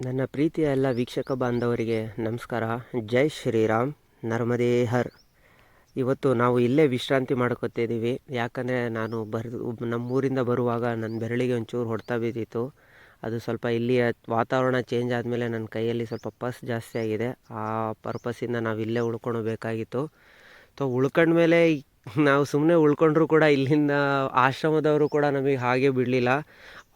ನನ್ನ ಪ್ರೀತಿಯ ಎಲ್ಲ ವೀಕ್ಷಕ ಬಾಂಧವರಿಗೆ ನಮಸ್ಕಾರ. ಜೈ ಶ್ರೀರಾಮ್, ನರ್ಮದೇ ಹರ್. ಇವತ್ತು ನಾವು ಇಲ್ಲೇ ವಿಶ್ರಾಂತಿ ಮಾಡ್ಕೊತಿದ್ದೀವಿ. ಯಾಕಂದರೆ ನಾನು ನಮ್ಮೂರಿಂದ ಬರುವಾಗ ನನ್ನ ಬೆರಳಿಗೆ ಒಂಚೂರು ಹೊಡೆತ ಬಿದ್ದಿತ್ತು. ಅದು ಸ್ವಲ್ಪ ಇಲ್ಲಿಯ ವಾತಾವರಣ ಚೇಂಜ್ ಆದಮೇಲೆ ನನ್ನ ಕೈಯಲ್ಲಿ ಸ್ವಲ್ಪ ಪಸ್ ಜಾಸ್ತಿ ಆಗಿದೆ. ಆ ಪರ್ಪಸ್ಸಿಂದ ನಾವು ಇಲ್ಲೇ ಉಳ್ಕೊಳ್ಬೇಕಾಗಿತ್ತು. ಉಳ್ಕೊಂಡ್ಮೇಲೆ ನಾವು ಸುಮ್ಮನೆ ಉಳ್ಕೊಂಡ್ರೂ ಕೂಡ ಇಲ್ಲಿಂದ ಆಶ್ರಮದವರು ಕೂಡ ನಮಗೆ ಹಾಗೆ ಬಿಡಲಿಲ್ಲ.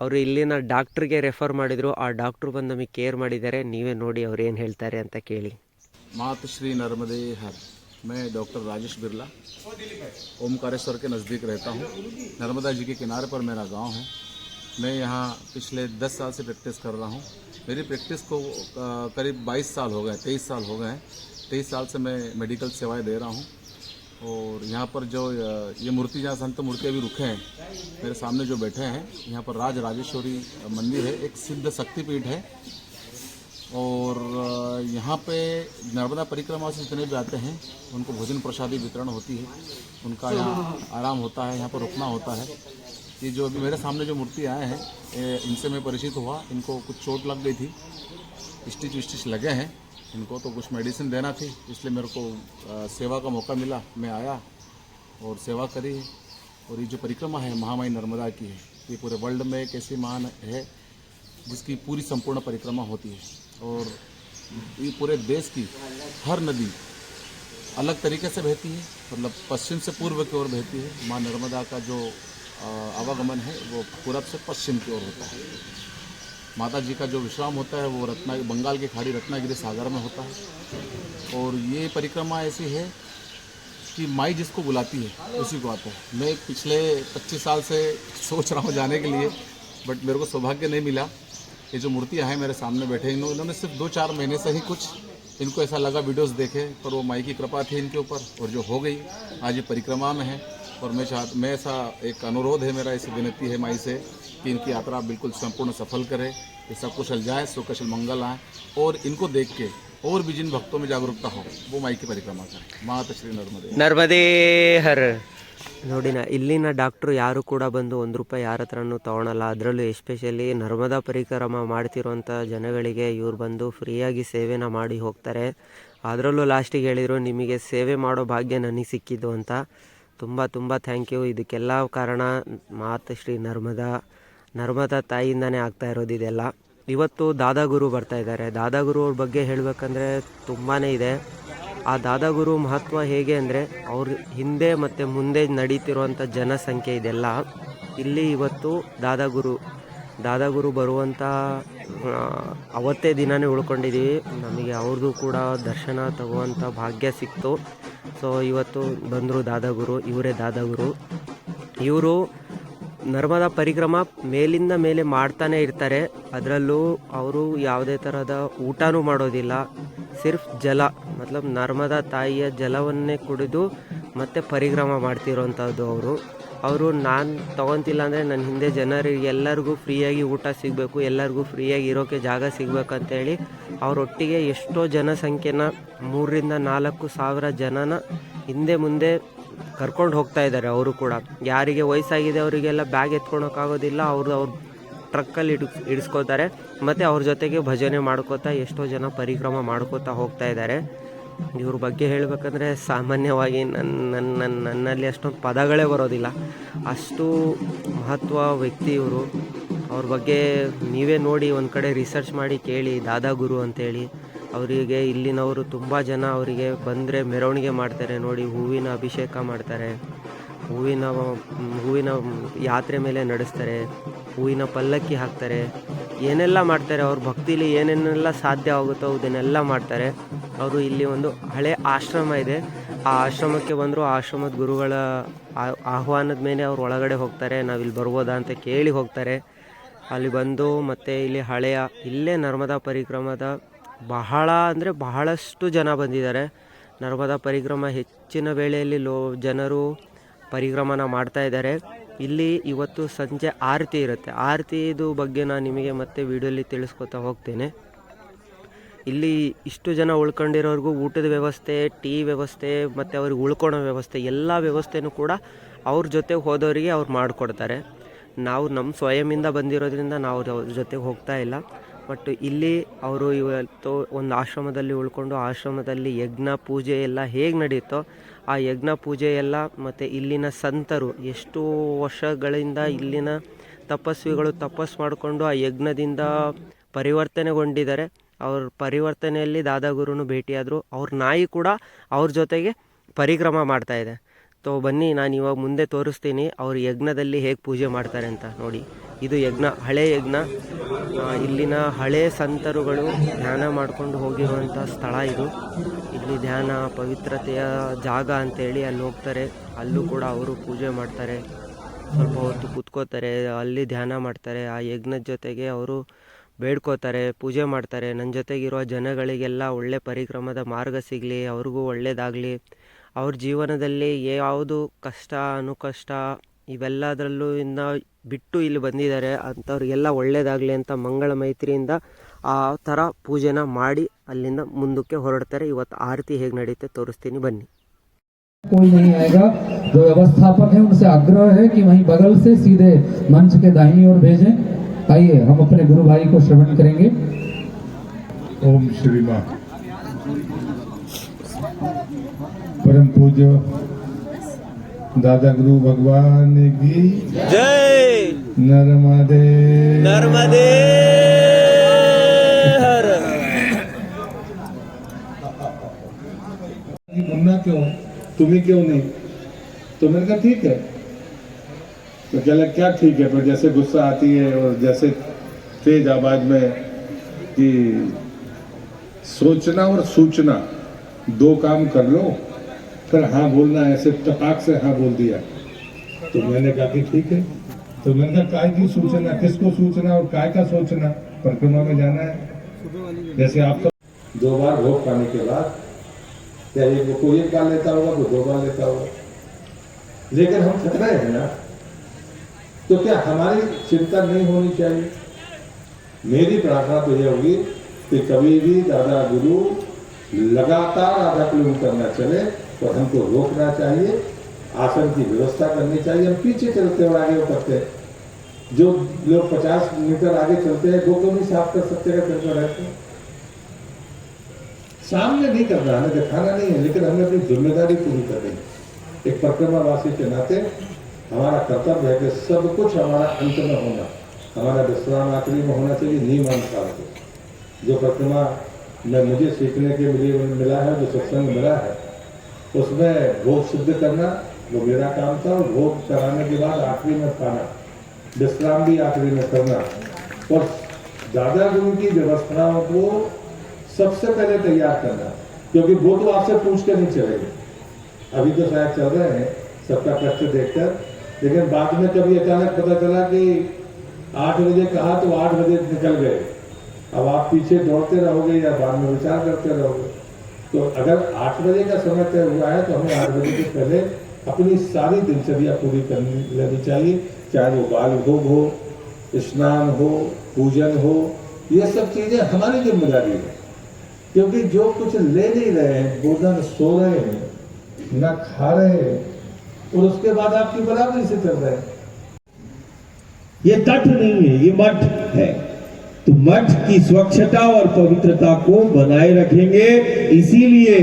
ಅವರು ಇಲ್ಲಿನ ಡಾಕ್ಟ್ರಿಗೆ ರೆಫರ್ ಮಾಡಿದರು. ಆ ಡಾಕ್ಟ್ರು ಬಂದು ನಮಗೆ ಕೇರ್ ಮಾಡಿದ್ದಾರೆ. ನೀವೇ ನೋಡಿ ಅವ್ರು ಏನು ಹೇಳ್ತಾರೆ ಅಂತ ಕೇಳಿ. मातश्री नर्मदे हर। मैं डॉक्टर राजेश बिरला ओमकारेश्वर के नज़दीक रहता हूँ। नर्मदा जी के किनारे पर मेरा गांव है। मैं यहाँ पिछले 10 साल से प्रैक्टिस कर रहा हूँ। मेरी प्रैक्टिस को करीब 22 साल हो गए, 23 साल हो गए हैं। 23 साल से मैं मेडिकल सेवाएं दे रहा हूँ। और यहाँ पर जो ये मूर्ति, जहाँ संत मूर्ति अभी रुके हैं मेरे सामने जो बैठे हैं, यहाँ पर राज राजेश्वरी मंदिर है, एक सिद्ध शक्तिपीठ है। और यहाँ पे नर्मदा परिक्रमा से जितने भी आते हैं उनको भोजन प्रसादी वितरण होती है, उनका यहाँ आराम होता है, यहाँ पर रुकना होता है। ये जो अभी मेरे सामने जो मूर्ति आए हैं इनसे मैं परिचित हुआ। इनको कुछ चोट लग गई थी, स्टिच लगे हैं इनको, तो कुछ मेडिसिन देना थी, इसलिए मेरे को सेवा का मौका मिला। मैं आया और सेवा करी। और ये जो परिक्रमा है महामाई नर्मदा की है। ये पूरे वर्ल्ड में एक ऐसी महान है जिसकी पूरी संपूर्ण परिक्रमा होती है। और ये पूरे देश की हर नदी अलग तरीके से बहती है, मतलब पश्चिम से पूर्व की ओर बहती है। माँ नर्मदा का जो आवागमन है वो पूरब से पश्चिम की ओर होता है। माता जी का जो विश्राम होता है वो बंगाल की खाड़ी रत्नागिरी सागर में होता है। और ये परिक्रमा ऐसी है कि माई जिसको बुलाती है उसी को आता है। मैं पिछले 25 साल से सोच रहा हूँ जाने के लिए, बट मेरे को सौभाग्य नहीं मिला। ये जो मूर्तियाँ हैं मेरे सामने बैठे, इन्होंने सिर्फ 2-4 महीने से ही कुछ इनको ऐसा लगा, वीडियोस देखे, पर वो माई की कृपा थी इनके ऊपर और जो हो गई आज ये परिक्रमा में है। और मैं ऐसा एक अनुरोध है मेरा, ऐसी विनती है माई से कि इनकी यात्रा बिल्कुल संपूर्ण सफल करे, ये सब कुशल जाए, सुकुशल मंगल आए। और इनको देख के और भी जिन भक्तों में जागरूकता हो वो माई की परिक्रमा करें। मातश्री ನರ್ಮದೇ ಹರ್. ನೋಡಿ, ಇಲ್ಲಿನ ಡಾಕ್ಟ್ರು ಯಾರು ಕೂಡ ಬಂದು ₹1 ಯಾರ ಹತ್ರನೂ ತೊಗೊಳಲ್ಲ. ಅದರಲ್ಲೂ ಎಸ್ಪೆಷಲಿ ನರ್ಮದಾ ಪರಿಕ್ರಮ ಮಾಡ್ತಿರೋಂಥ ಜನಗಳಿಗೆ ಇವ್ರು ಬಂದು ಫ್ರೀಯಾಗಿ ಸೇವೆನ ಮಾಡಿ ಹೋಗ್ತಾರೆ. ಅದರಲ್ಲೂ ಲಾಸ್ಟಿಗೆ ಹೇಳಿದರು, ನಿಮಗೆ ಸೇವೆ ಮಾಡೋ ಭಾಗ್ಯ ನನಗೆ ಸಿಕ್ಕಿದ್ದು ಅಂತ. ತುಂಬ ತುಂಬ ಥ್ಯಾಂಕ್ ಯು. ಇದಕ್ಕೆಲ್ಲ ಕಾರಣ ಮಾತಶ್ರೀ ನರ್ಮದಾ ತಾಯಿಯಿಂದನೇ ಆಗ್ತಾ ಇರೋದು ಇದೆಲ್ಲ. ಇವತ್ತು ದಾದಾಗುರು ಬರ್ತಾಯಿದ್ದಾರೆ. ದಾದಾಗುರು ಅವ್ರ ಬಗ್ಗೆ ಹೇಳಬೇಕಂದ್ರೆ ತುಂಬಾ ಇದೆ. ಆ ದಾದಾಗುರು ಮಹತ್ವ ಹೇಗೆ ಅಂದರೆ, ಅವ್ರ ಹಿಂದೆ ಮತ್ತು ಮುಂದೆ ನಡೀತಿರುವಂಥ ಜನಸಂಖ್ಯೆ ಇದೆಲ್ಲ. ಇಲ್ಲಿ ಇವತ್ತು ದಾದಾಗುರು ಬರುವಂಥ ಅವತ್ತೇ ದಿನವೇ ಉಳ್ಕೊಂಡಿದ್ದೀವಿ. ನಮಗೆ ಅವ್ರದ್ದು ಕೂಡ ದರ್ಶನ ತಗುವಂಥ ಭಾಗ್ಯ ಸಿಕ್ತು. ಸೊ ಇವತ್ತು ಬಂದರು ದಾದಾಗುರು. ಇವರೇ ದಾದಾಗುರು. ಇವರು ನರ್ಮದಾ ಪರಿಕ್ರಮ ಮೇಲಿಂದ ಮೇಲೆ ಮಾಡ್ತಾನೆ ಇರ್ತಾರೆ. ಅದರಲ್ಲೂ ಅವರು ಯಾವುದೇ ಥರದ ಊಟನೂ ಮಾಡೋದಿಲ್ಲ. ಸಿರ್ಫ್ ಜಲ, ಮತ್ಲಬ್ ನರ್ಮದಾ ತಾಯಿಯ ಜಲವನ್ನೇ ಕುಡಿದು ಮತ್ತೆ ಪರಿಕ್ರಮ ಮಾಡ್ತಿರೋವಂಥದ್ದು ಅವರು. ನಾನು ತೊಗೊತಿಲ್ಲ ಅಂದರೆ ನನ್ನ ಹಿಂದೆ ಜನರಿಗೆ ಎಲ್ಲರಿಗೂ ಫ್ರೀಯಾಗಿ ಊಟ ಸಿಗಬೇಕು, ಎಲ್ಲರಿಗೂ ಫ್ರೀಯಾಗಿ ಇರೋಕ್ಕೆ ಜಾಗ ಸಿಗಬೇಕಂತೇಳಿ ಅವರೊಟ್ಟಿಗೆ ಎಷ್ಟೋ ಜನಸಂಖ್ಯೆನ 3,000-4 ಸಾವಿರ ಜನನ ಹಿಂದೆ ಮುಂದೆ ಕರ್ಕೊಂಡು ಹೋಗ್ತಾ ಇದ್ದಾರೆ. ಅವರು ಕೂಡ ಯಾರಿಗೆ ವಯಸ್ಸಾಗಿದೆ ಅವರಿಗೆಲ್ಲ ಬ್ಯಾಗ್ ಎತ್ಕೊಳಕ್ಕಾಗೋದಿಲ್ಲ, ಅವ್ರ ಟ್ರಕ್ಕಲ್ಲಿ ಇಡಿಸ್ಕೋತಾರೆ. ಮತ್ತು ಅವ್ರ ಜೊತೆಗೆ ಭಜನೆ ಮಾಡ್ಕೋತಾ ಎಷ್ಟೋ ಜನ ಪರಿಕ್ರಮ ಮಾಡ್ಕೋತಾ ಹೋಗ್ತಾ ಇದ್ದಾರೆ. ಇವ್ರ ಬಗ್ಗೆ ಹೇಳಬೇಕಂದ್ರೆ ಸಾಮಾನ್ಯವಾಗಿ ನನ್ನಲ್ಲಿ ಅಷ್ಟೊಂದು ಪದಗಳೇ ಬರೋದಿಲ್ಲ, ಅಷ್ಟು ಮಹತ್ವ ವ್ಯಕ್ತಿ ಇವರು. ಅವ್ರ ಬಗ್ಗೆ ನೀವೇ ನೋಡಿ, ಒಂದು ಕಡೆ ರಿಸರ್ಚ್ ಮಾಡಿ ಕೇಳಿ, ದಾದಾಗುರು ಅಂತೇಳಿ. ಅವರಿಗೆ ಇಲ್ಲಿನವರು ತುಂಬ ಜನ ಅವರಿಗೆ ಬಂದರೆ ಮೆರವಣಿಗೆ ಮಾಡ್ತಾರೆ ನೋಡಿ. ಹೂವಿನ ಅಭಿಷೇಕ ಮಾಡ್ತಾರೆ, ಹೂವಿನ ಯಾತ್ರೆ ಮೇಲೆ ನಡೆಸ್ತಾರೆ, ಹೂವಿನ ಪಲ್ಲಕ್ಕಿ ಹಾಕ್ತಾರೆ, ಏನೆಲ್ಲ ಮಾಡ್ತಾರೆ. ಅವ್ರ ಭಕ್ತಿಲಿ ಏನೇನೆಲ್ಲ ಸಾಧ್ಯ ಆಗುತ್ತೋ ಅದನ್ನೆಲ್ಲ ಮಾಡ್ತಾರೆ. ಅವರು ಇಲ್ಲಿ ಒಂದು ಹಳೆ ಆಶ್ರಮ ಇದೆ, ಆ ಆಶ್ರಮಕ್ಕೆ ಬಂದರು. ಆಶ್ರಮದ ಗುರುಗಳ ಆಹ್ವಾನದ ಮೇಲೆ ಅವ್ರು ಒಳಗಡೆ ಹೋಗ್ತಾರೆ. ನಾವಿಲ್ಲಿ ಬರ್ಬೋದಾ ಅಂತ ಕೇಳಿ ಹೋಗ್ತಾರೆ. ಅಲ್ಲಿ ಬಂದು ಮತ್ತು ಇಲ್ಲಿ ಇಲ್ಲೇ ನರ್ಮದಾ ಪರಿಕ್ರಮದ ಬಹಳಷ್ಟು ಜನ ಬಂದಿದ್ದಾರೆ. ನರ್ಮದಾ ಪರಿಕ್ರಮ ಹೆಚ್ಚಿನ ವೇಳೆಯಲ್ಲಿ ಜನರು ಪರಿಕ್ರಮನ ಮಾಡ್ತಾ ಇದ್ದಾರೆ. ಇಲ್ಲಿ ಇವತ್ತು ಸಂಜೆ ಆರತಿ ಇರುತ್ತೆ. ಆರತಿದು ಬಗ್ಗೆ ನಾನು ನಿಮಗೆ ಮತ್ತೆ ವಿಡಿಯೋಲಿ ತಿಳಿಸ್ಕೊತಾ ಹೋಗ್ತೇನೆ. ಇಲ್ಲಿ ಇಷ್ಟು ಜನ ಉಳ್ಕೊಂಡಿರೋರ್ಗೂ ಊಟದ ವ್ಯವಸ್ಥೆ, ಟೀ ವ್ಯವಸ್ಥೆ ಮತ್ತು ಅವ್ರಿಗೆ ಉಳ್ಕೊಳೋ ವ್ಯವಸ್ಥೆ, ಎಲ್ಲ ವ್ಯವಸ್ಥೆನೂ ಕೂಡ ಅವ್ರ ಜೊತೆ ಹೋದವರಿಗೆ ಅವ್ರು ಮಾಡಿಕೊಡ್ತಾರೆ. ನಾವು ನಮ್ಮ ಸ್ವಯಂಯಿಂದ ಬಂದಿರೋದ್ರಿಂದ ನಾವು ಅವ್ರ ಜೊತೆಗೆ ಹೋಗ್ತಾ ಇಲ್ಲ. ಬಟ್ ಇಲ್ಲಿ ಅವರು ಇವತ್ತು ಒಂದು ಆಶ್ರಮದಲ್ಲಿ ಉಳ್ಕೊಂಡು ಆಶ್ರಮದಲ್ಲಿ ಯಜ್ಞ ಪೂಜೆ ಎಲ್ಲ ಹೇಗೆ ನಡೆಯುತ್ತೋ ಆ ಯಜ್ಞ ಪೂಜೆ ಎಲ್ಲ ಮತ್ತು ಇಲ್ಲಿನ ಸಂತರು ಎಷ್ಟು ವರ್ಷಗಳಿಂದ ಇಲ್ಲಿನ ತಪಸ್ವಿಗಳು ತಪಸ್ಸು ಮಾಡಿಕೊಂಡು ಆ ಯಜ್ಞದಿಂದ ಪರಿವರ್ತನೆಗೊಂಡಿದ್ದಾರೆ. ಅವ್ರ ಪರಿವರ್ತನೆಯಲ್ಲಿ ದಾದಾಗುರುನು ಭೇಟಿಯಾದರು. ಅವ್ರ ನಾಯಿ ಕೂಡ ಅವ್ರ ಜೊತೆಗೆ ಪರಿಕ್ರಮ ಮಾಡ್ತಾಯಿದೆ. ಬನ್ನಿ ನಾನು ಇವಾಗ ಮುಂದೆ ತೋರಿಸ್ತೀನಿ ಅವ್ರ ಯಜ್ಞದಲ್ಲಿ ಹೇಗೆ ಪೂಜೆ ಮಾಡ್ತಾರೆ ಅಂತ. ನೋಡಿ, ಇದು ಯಜ್ಞ, ಹಳೆ ಯಜ್ಞ. ಇಲ್ಲಿನ ಹಳೆ ಸಂತರುಗಳು ಧ್ಯಾನ ಮಾಡ್ಕೊಂಡು ಹೋಗಿರುವಂಥ ಸ್ಥಳ ಇದು. ಇಲ್ಲಿ ಧ್ಯಾನ ಪವಿತ್ರತೆಯ ಜಾಗ ಅಂತೇಳಿ ಅಲ್ಲಿ ಹೋಗ್ತಾರೆ. ಅಲ್ಲೂ ಕೂಡ ಅವರು ಪೂಜೆ ಮಾಡ್ತಾರೆ, ಸ್ವಲ್ಪ ಹೊತ್ತು ಕೂತ್ಕೋತಾರೆ, ಅಲ್ಲಿ ಧ್ಯಾನ ಮಾಡ್ತಾರೆ. ಆ ಯಜ್ಞದ ಜೊತೆಗೆ ಅವರು ಬೇಡ್ಕೋತಾರೆ, ಪೂಜೆ ಮಾಡ್ತಾರೆ. ನನ್ನ ಜೊತೆಗಿರೋ ಜನಗಳಿಗೆಲ್ಲ ಒಳ್ಳೆ ಪರಿಕ್ರಮದ ಮಾರ್ಗ ಸಿಗಲಿ, ಅವ್ರಿಗೂ ಒಳ್ಳೆಯದಾಗಲಿ, ಅವ್ರ ಜೀವನದಲ್ಲಿ ಯಾವುದು ಕಷ್ಟ ಅನುಕಷ್ಟ ಇವೆಲ್ಲದರಲ್ಲೂ ಇಂದ ಬಿಟ್ಟು ಇಲ್ಲಿ ಬಂದಿದ್ದಾರೆ ಅಂಥವ್ರಿಗೆಲ್ಲ ಒಳ್ಳೆಯದಾಗಲಿ ಅಂತ ಮಂಗಳ ಮೈತ್ರಿಯಿಂದ ಆ ಥರ ಪೂಜೆನ ಮಾಡಿ ಅಲ್ಲಿಂದ ಮುಂದಕ್ಕೆ ಹೊರಡ್ತಾರೆ. ಇವತ್ತು ಆರತಿ ಹೇಗೆ ನಡೆಯುತ್ತೆ ತೋರಿಸ್ತೀನಿ, ಬನ್ನಿ. कोई नहीं आएगा। जो व्यवस्थापक है उनसे आग्रह है कि वहीं बगल से सीधे मंच के दाहिनी ओर भेजें। आइए हम अपने गुरु भाई को श्रवण करेंगे। ओम श्री मां। परम पूज्य दादा गुरु भगवान की जय। नर्मदे नर्मदे हर। मुन्ना क्यों, तुम्हें क्यों नहीं? तो मैंने कहा ठीक है। तो क्या लग क्या ठीक है, पर जैसे गुस्सा आती है और जैसे तेज आवाज में कि सोचना और सूचना दो काम कर लो, फिर हाँ बोलना, ऐसे टपाक से हाँ बोल दिया। तो मैंने कहा कि ठीक है। तो मैंने कहा काय की सूचना, किसको सूचना और काय का सोचना? परिक्रमा में जाना है। जैसे आपका 2 बार भोग पाने के बाद क्या कोई 1 बार लेता होगा, तो 2 बार लेता होगा, लेकिन हम थक रहे हैं ना, तो क्या हमारी चिंता नहीं होनी चाहिए? मेरी प्रार्थना तो यह होगी कि कभी भी दादा गुरु लगातार आधा किलोमीटर न चले तो हमको रोकना चाहिए, आसन की व्यवस्था करनी चाहिए। हम पीछे चलते और आगे करते हैं। जो लोग 50 मीटर आगे चलते हैं वो क्यों नहीं साफ कर सकते हैं? रहते सामने नहीं करना, हमें दिखाना नहीं है, लेकिन हमें अपनी जिम्मेदारी पूरी करनी है। एक परिक्रमावासी के नाते हमारा कर्तव्य है कि सब कुछ हमारा अंत में होना, हमारा विश्राम आखिरी में होना चाहिए, नियमानुसार से। जो परिक्रमा में मुझे सीखने के लिए मिला है, जो सत्संग मिला है, उसमें भोग सिद्ध करना वो मेरा काम था। और भोग कराने के बाद आखिरी में खाना, विश्राम भी आखिरी में करना, और दादा गुरु की व्यवस्थाओं को सबसे पहले तैयार करना, क्योंकि वो तो आपसे पूछ के नहीं चलेंगे। अभी तो शायद चल रहे हैं सबका कष्ट देखकर, लेकिन बाद में कभी अचानक पता चला कि 8 बजे कहा तो 8 बजे निकल गए। अब आप पीछे दौड़ते रहोगे या बाद में विचार करते रहोगे। तो अगर 8 बजे का समय तय हुआ है तो हमें 8 बजे के पहले अपनी सारी दिनचर्या पूरी कर लेनी चाहिए, चाहे वो बाल भोग हो, स्नान हो, पूजन हो, ये सब चीजें हमारी जिम्मेदारी है। क्योंकि जो कुछ ले नहीं रहे हैं, वो न सो रहे हैं न खा रहे हैं, और उसके बाद आपकी बराबरी से चल रहे हैं। ये तट नहीं है, ये मठ है। तो मठ की स्वच्छता और पवित्रता को बनाए रखेंगे। इसीलिए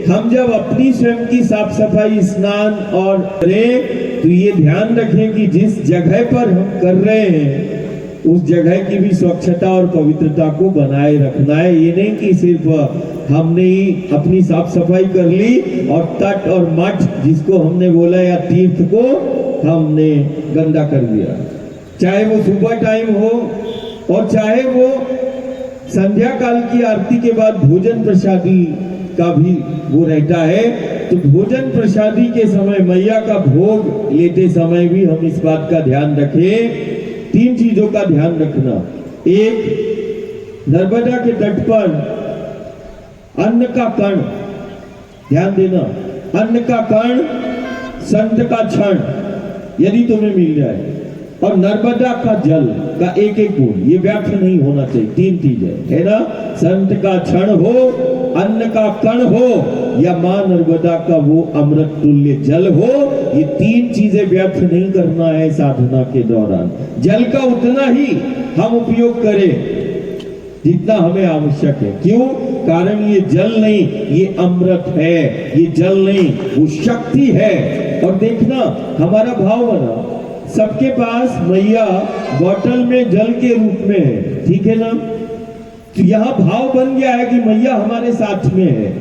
हम जब अपनी स्वयं की साफ सफाई, स्नान और करें तो ये ध्यान रखें कि जिस जगह पर हम कर रहे हैं उस जगह की भी स्वच्छता और पवित्रता को बनाए रखना है। ये नहीं कि सिर्फ हमने ही अपनी साफ सफाई कर ली और तट और मठ जिसको हमने बोला या तीर्थ को हमने गंदा कर दिया। चाहे वो सुबह टाइम हो और चाहे वो संध्या काल की आरती के बाद भोजन प्रसादी का भी वो रहता है। तो भोजन प्रसादी के समय, मैया का भोग लेते समय भी हम इस बात का ध्यान रखें। 3 चीजों का ध्यान रखना। एक, नर्मदा के तट पर अन्न का कण, ध्यान देना, अन्न का कण, संत का क्षण यदि तुम्हें मिल जाए, और नर्मदा का जल का एक बूंद, ये व्यर्थ नहीं होना चाहिए। 3 चीजें है ना, संत का क्षण हो, अन्न का कण हो, या मां नर्मदा का वो अमृत तुल्य जल हो। ये 3 चीजें व्यर्थ नहीं करना है साधना के दौरान। जल का उतना ही हम उपयोग करें जितना हमें आवश्यक है। क्यों? कारण ये जल नहीं, ये अमृत है, ये जल नहीं, वो शक्ति है। और देखना हमारा भाव बना, सबके पास मैया बॉटल में जल के रूप में है, ठीक है ना? तो यहाँ भाव बन गया है कि मैया हमारे साथ में है।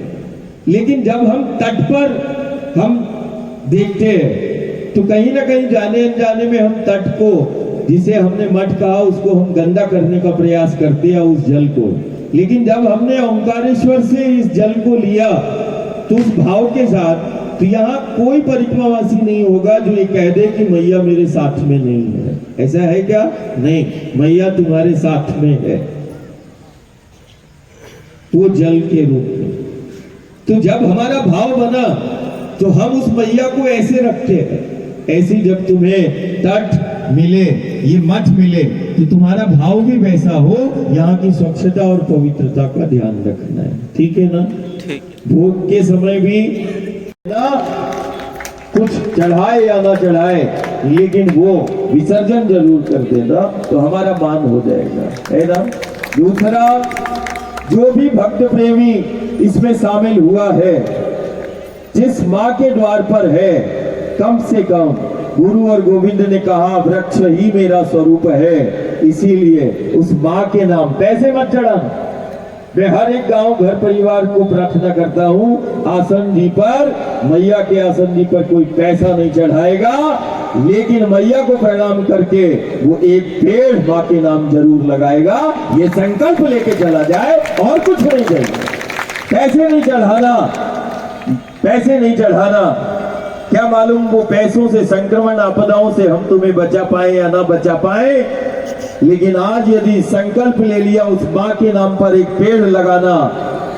लेकिन जब हम तट पर हम देखते हैं तो कहीं ना कहीं जाने अनजाने में हम तट को, जिसे हमने मठ कहा, उसको हम गंदा करने का प्रयास करते हैं, उस जल को। लेकिन जब हमने ओंकारेश्वर से इस जल को लिया तो उस भाव के साथ, तो यहाँ कोई परिक्रमावासी नहीं होगा जो ये कह दे कि मैया मेरे साथ में नहीं है। ऐसा है क्या? नहीं, मैया तुम्हारे साथ में है, वो जल के रूप में। तो जब हमारा भाव बना तो हम उस मैया को ऐसे रखते हैं। ऐसी जब तुम्हें तट मिले, ये मठ मिले, तो तुम्हारा भाव भी वैसा हो, यहाँ की स्वच्छता और पवित्रता का ध्यान रखना है, ठीक है ना? ठीक। भोग के समय भी ना कुछ चढ़ाए या ना चढ़ाए, लेकिन वो विसर्जन जरूर कर देना, तो हमारा मान हो जाएगा, है ना? दूसरा, जो भी भक्त प्रेमी इसमें शामिल हुआ है, जिस माँ के द्वार पर है, कम से कम गुरु और गोविंद ने कहा वृक्ष ही मेरा स्वरूप है, इसीलिए उस माँ के नाम पैसे मत चढ़ाना। मैं हर एक गांव घर परिवार को प्रार्थना करता हूँ, आसन जी पर, मैया के आसन जी पर कोई पैसा नहीं चढ़ाएगा, लेकिन मैया को प्रणाम करके वो एक पेड़ माँ के नाम जरूर लगाएगा। ये संकल्प लेके चला जाए, और कुछ नहीं चाहिए। पैसे नहीं चढ़ाना, पैसे नहीं चढ़ाना। क्या मालूम वो पैसों से, संक्रमण आपदाओं से हम तुम्हें बचा पाए या ना बचा पाए, लेकिन आज यदि संकल्प ले लिया उस माँ के नाम पर एक पेड़ लगाना,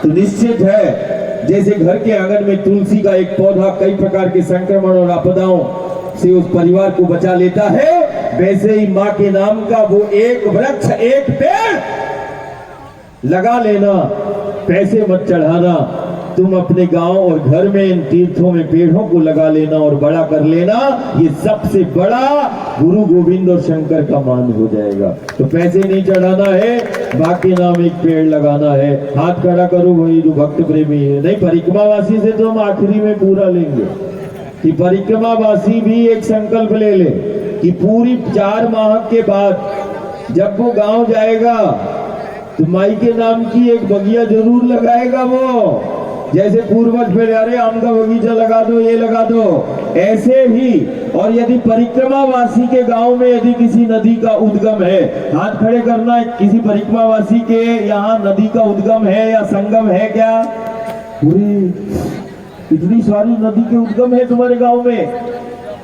तो निश्चित है जैसे घर के आंगन में तुलसी का एक पौधा कई प्रकार के संक्रमण और आपदाओं से उस परिवार को बचा लेता है, वैसे ही माँ के नाम का वो एक वृक्ष, एक पेड़ लगा लेना। पैसे मत चढ़ाना, तुम अपने गांव और घर में इन तीर्थों में पेड़ों को लगा लेना और बड़ा कर लेना। ये सबसे बड़ा गुरु गोविंद और शंकर का मान हो जाएगा। तो पैसे नहीं चढ़ाना है, बाकी नाम एक पेड़ लगाना है। हाथ खड़ा करो वही जो भक्त प्रेमी है। नहीं, परिक्रमावासी से तो हम आखिरी में पूरा लेंगे कि परिक्रमावासी भी एक संकल्प ले ले कि पूरी 4 माह के बाद जब वो गांव जाएगा तो माई के नाम की एक बगिया जरूर लगाएगा। वो जैसे पूर्वज फिर अरे आम का बगीचा लगा दो, ये लगा दो, ऐसे ही। और यदि परिक्रमावासी के गांव में यदि किसी नदी का उद्गम है, हाथ खड़े करना, किसी परिक्रमावासी के यहाँ नदी का उद्गम है या संगम है क्या? पूरी इतनी सारी नदी के उद्गम है तुम्हारे गांव में,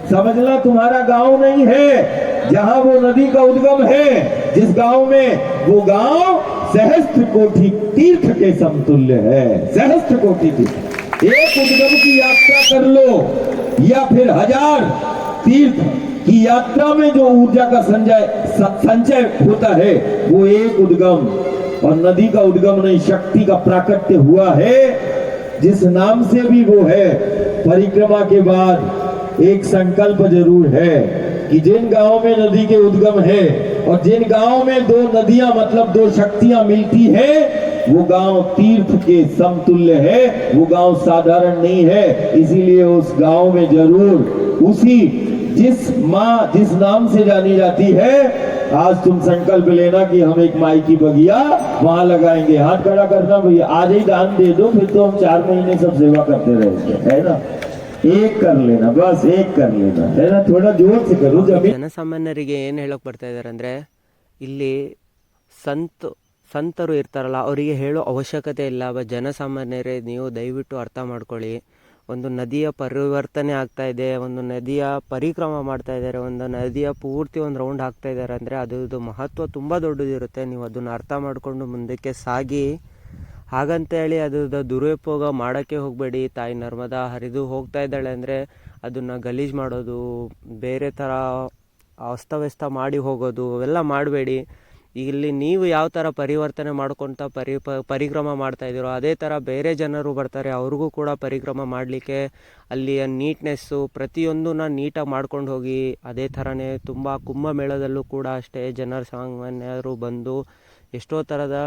समझना तुम्हारा गांव नहीं है जहां वो नदी का उद्गम है। जिस गांव में, वो गांव सहस्त्र कोटि तीर्थ के समतुल्य है। सहस्त्र कोटि तीर्थ, एक उद्गम की यात्रा कर लो या फिर 1000 तीर्थ की यात्रा में जो ऊर्जा का संचय होता है, वो एक उद्गम, और नदी का उद्गम नहीं, शक्ति का प्राकट्य हुआ है जिस नाम से भी वो है। परिक्रमा के बाद एक संकल्प जरूर है कि जिन गांव में नदी के उद्गम है और जिन गांव में 2 नदियां मतलब 2 शक्तियां मिलती है, वो गांव तीर्थ के समतुल्य है, वो गांव साधारण नहीं है। इसीलिए उस गांव में जरूर उसी जिस माँ जिस नाम से जानी जाती है, आज तुम संकल्प लेना कि हम एक माई की बगिया वहां लगाएंगे। हाथ खड़ा करना भैया, आज ही दान दे दो, फिर तो हम 4 महीने सब सेवा करते रहेंगे, है ना? एक कर लेना, बस एक कर लेना, है ना? थोड़ा जोर से करो। जब ಜನಸಾಮಾನ್ಯರಿಗೆ ಏನು ಹೇಳೋಕೆ ಬರ್ತಾ ಇದ್ದಾರೆ ಅಂದರೆ, ಇಲ್ಲಿ ಸಂತರು ಇರ್ತಾರಲ್ಲ, ಅವರಿಗೆ ಹೇಳೋ ಅವಶ್ಯಕತೆ ಇಲ್ಲ. ಜನಸಾಮಾನ್ಯರೇ ನೀವು ದಯವಿಟ್ಟು ಅರ್ಥ ಮಾಡ್ಕೊಳ್ಳಿ. ಒಂದು ನದಿಯ ಪರಿವರ್ತನೆ ಆಗ್ತಾ ಇದೆ, ಒಂದು ನದಿಯ ಪರಿಕ್ರಮ ಮಾಡ್ತಾ ಇದ್ದಾರೆ, ಒಂದು ನದಿಯ ಪೂರ್ತಿ ಒಂದು ರೌಂಡ್ ಹಾಕ್ತಾ ಇದ್ದಾರೆ ಅಂದರೆ ಅದು ಮಹತ್ವ ತುಂಬ ದೊಡ್ಡದಿರುತ್ತೆ. ನೀವು ಅದನ್ನು ಅರ್ಥ ಮಾಡಿಕೊಂಡು ಮುಂದಕ್ಕೆ ಸಾಗಿ. ಹಾಗಂತೇಳಿ ಅದು ದುರುಪಯೋಗ ಮಾಡೋಕ್ಕೆ ಹೋಗಬೇಡಿ. ತಾಯಿ ನರ್ಮದಾ ಹರಿದು ಹೋಗ್ತಾ ಇದ್ದಾಳೆ ಅಂದರೆ ಅದನ್ನು ಗಲೀಜು ಮಾಡೋದು, ಬೇರೆ ಥರ ಅಸ್ತವ್ಯಸ್ತ ಮಾಡಿ ಹೋಗೋದು ಅವೆಲ್ಲ ಮಾಡಬೇಡಿ. ಇಲ್ಲಿ ನೀವು ಯಾವ ಥರ ಪರಿವರ್ತನೆ ಮಾಡ್ಕೊತ ಪರಿಕ್ರಮ ಮಾಡ್ತಾಯಿದ್ದೀರೋ ಅದೇ ಥರ ಬೇರೆ ಜನರು ಬರ್ತಾರೆ, ಅವ್ರಿಗೂ ಕೂಡ ಪರಿಕ್ರಮ ಮಾಡಲಿಕ್ಕೆ ಅಲ್ಲಿಯ ನೀಟ್ನೆಸ್ಸು ಪ್ರತಿಯೊಂದನ್ನ ನೀಟಾಗಿ ಮಾಡ್ಕೊಂಡು ಹೋಗಿ. ಅದೇ ಥರನೇ ತುಂಬ ಕುಂಭಮೇಳದಲ್ಲೂ ಕೂಡ ಅಷ್ಟೇ ಜನಸಾಮಾನ್ಯರು ಬಂದು ಎಷ್ಟೋ ಥರದ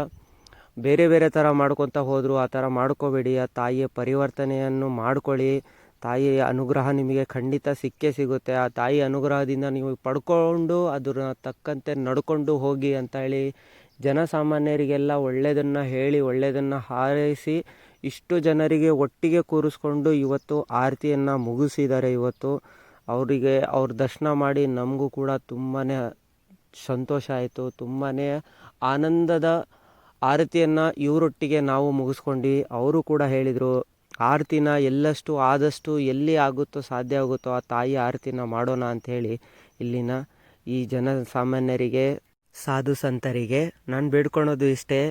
ಬೇರೆ ಬೇರೆ ಥರ ಮಾಡ್ಕೊತ ಹೋದರು. ಆ ಥರ ಮಾಡ್ಕೋಬೇಡಿ. ಆ ತಾಯಿಯ ಪರಿವರ್ತನೆಯನ್ನು ಮಾಡ್ಕೊಳ್ಳಿ. ತಾಯಿಯ ಅನುಗ್ರಹ ನಿಮಗೆ ಖಂಡಿತ ಸಿಕ್ಕೇ ಸಿಗುತ್ತೆ. ಆ ತಾಯಿ ಅನುಗ್ರಹದಿಂದ ನೀವು ಪಡ್ಕೊಂಡು ಅದರ ತಕ್ಕಂತೆ ನಡ್ಕೊಂಡು ಹೋಗಿ ಅಂತ ಹೇಳಿ ಜನಸಾಮಾನ್ಯರಿಗೆಲ್ಲ ಒಳ್ಳೆಯದನ್ನು ಹೇಳಿ ಒಳ್ಳೆಯದನ್ನು ಹಾರೈಸಿ ಇಷ್ಟು ಜನರಿಗೆ ಒಟ್ಟಿಗೆ ಕೂರಿಸ್ಕೊಂಡು ಇವತ್ತು ಆರತಿಯನ್ನು ಮುಗಿಸಿದ್ದಾರೆ. ಇವತ್ತು ಅವರಿಗೆ ಅವ್ರ ದರ್ಶನ ಮಾಡಿ ನಮಗೂ ಕೂಡ ತುಂಬಾ ಸಂತೋಷ ಆಯಿತು. ತುಂಬಾ ಆನಂದದ ಆರತಿಯನ್ನು ಇವರೊಟ್ಟಿಗೆ ನಾವು ಮುಗಿಸ್ಕೊಂಡು ಅವರು ಕೂಡ ಹೇಳಿದರು, ಆರತಿನ ಎಲ್ಲಷ್ಟು ಆದಷ್ಟು ಎಲ್ಲಿ ಆಗುತ್ತೋ ಸಾಧ್ಯ ಆಗುತ್ತೋ ಆ ತಾಯಿ ಆರತಿನ ಮಾಡೋಣ ಅಂಥೇಳಿ ಇಲ್ಲಿನ ಈ ಜನಸಾಮಾನ್ಯರಿಗೆ ಸಾಧು ಸಂತರಿಗೆ ನಾನು ಬೇಡ್ಕೊಳೋದು ಇಷ್ಟೇ.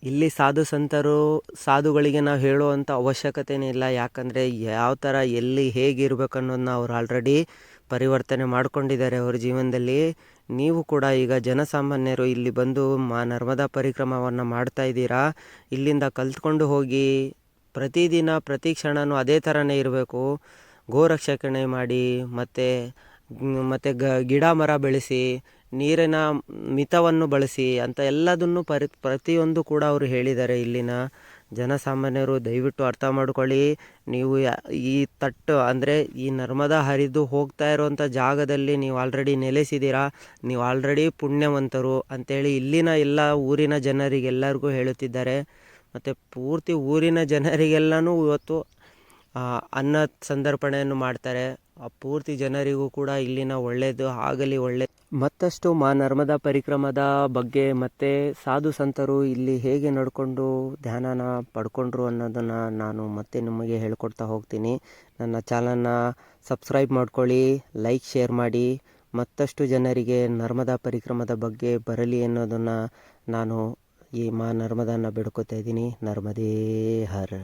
ಇಲ್ಲಿ ಸಾಧು ಸಂತರು ಸಾಧುಗಳಿಗೆ ನಾವು ಹೇಳುವಂಥ ಅವಶ್ಯಕತೆಯೇ ಇಲ್ಲ. ಯಾಕಂದರೆ ಯಾವ ಥರ ಎಲ್ಲಿ ಹೇಗಿರ್ಬೇಕು ಅನ್ನೋದನ್ನ ಅವ್ರು ಆಲ್ರೆಡಿ ಪರಿವರ್ತನೆ ಮಾಡ್ಕೊಂಡಿದ್ದಾರೆ ಅವ್ರ ಜೀವನದಲ್ಲಿ. ನೀವು ಕೂಡ ಈಗ ಜನಸಾಮಾನ್ಯರು ಇಲ್ಲಿ ಬಂದು ನರ್ಮದಾ ಪರಿಕ್ರಮವನ್ನು ಮಾಡ್ತಾ ಇದ್ದೀರಾ. ಇಲ್ಲಿಂದ ಕಲ್ತ್ಕೊಂಡು ಹೋಗಿ ಪ್ರತಿದಿನ ಪ್ರತಿ ಕ್ಷಣವೂ ಅದೇ ಥರನೇ ಇರಬೇಕು. ಗೋರಕ್ಷಣೆ ಮಾಡಿ ಮತ್ತು ಗಿಡ ಮರ ಬೆಳೆಸಿ, ನೀರಿನ ಮಿತವನ್ನು ಬಳಸಿ ಅಂತ ಎಲ್ಲದನ್ನು ಪ್ರತಿಯೊಂದು ಕೂಡ ಅವರು ಹೇಳಿದ್ದಾರೆ. ಇಲ್ಲಿನ ಜನಸಾಮಾನ್ಯರು ದಯವಿಟ್ಟು ಅರ್ಥ ಮಾಡ್ಕೊಳ್ಳಿ. ನೀವು ಈ ತಟ್ಟು ಅಂದರೆ ಈ ನರ್ಮದಾ ಹರಿದು ಹೋಗ್ತಾ ಇರುವಂಥ ಜಾಗದಲ್ಲಿ ನೀವು ಆಲ್ರೆಡಿ ನೆಲೆಸಿದ್ದೀರಾ. ನೀವು ಆಲ್ರೆಡಿ ಪುಣ್ಯವಂತರು ಅಂಥೇಳಿ ಇಲ್ಲಿನ ಎಲ್ಲ ಊರಿನ ಜನರಿಗೆಲ್ಲರಿಗೂ ಹೇಳುತ್ತಿದ್ದಾರೆ. ಮತ್ತು ಪೂರ್ತಿ ಊರಿನ ಜನರಿಗೆಲ್ಲನೂ ಇವತ್ತು ಅನ್ನ ಸಂತರ್ಪಣೆಯನ್ನು ಮಾಡ್ತಾರೆ. ಆ ಪೂರ್ತಿ ಜನರಿಗೂ ಕೂಡ ಇಲ್ಲಿನ ಒಳ್ಳೆಯದು ಆಗಲಿ. ಮತ್ತಷ್ಟು ನರ್ಮದಾ ಪರಿಕ್ರಮದ ಬಗ್ಗೆ ಮತ್ತು ಸಾಧು ಸಂತರು ಇಲ್ಲಿ ಹೇಗೆ ನಡ್ಕೊಂಡು ಧ್ಯಾನನ ಪಡ್ಕೊಂಡ್ರು ಅನ್ನೋದನ್ನು ನಾನು ಮತ್ತೆ ನಿಮಗೆ ಹೇಳ್ಕೊಡ್ತಾ ಹೋಗ್ತೀನಿ. ನನ್ನ ಚಾನಲ್ನ ಸಬ್ಸ್ಕ್ರೈಬ್ ಮಾಡ್ಕೊಳ್ಳಿ, ಲೈಕ್ ಶೇರ್ ಮಾಡಿ. ಮತ್ತಷ್ಟು ಜನರಿಗೆ ನರ್ಮದಾ ಪರಿಕ್ರಮದ ಬಗ್ಗೆ ಬರಲಿ ಅನ್ನೋದನ್ನು ನಾನು ಈ ನರ್ಮದಾನ ಬೇಡ್ಕೊತಾ ಇದ್ದೀನಿ. ನರ್ಮದೇ ಹರ್.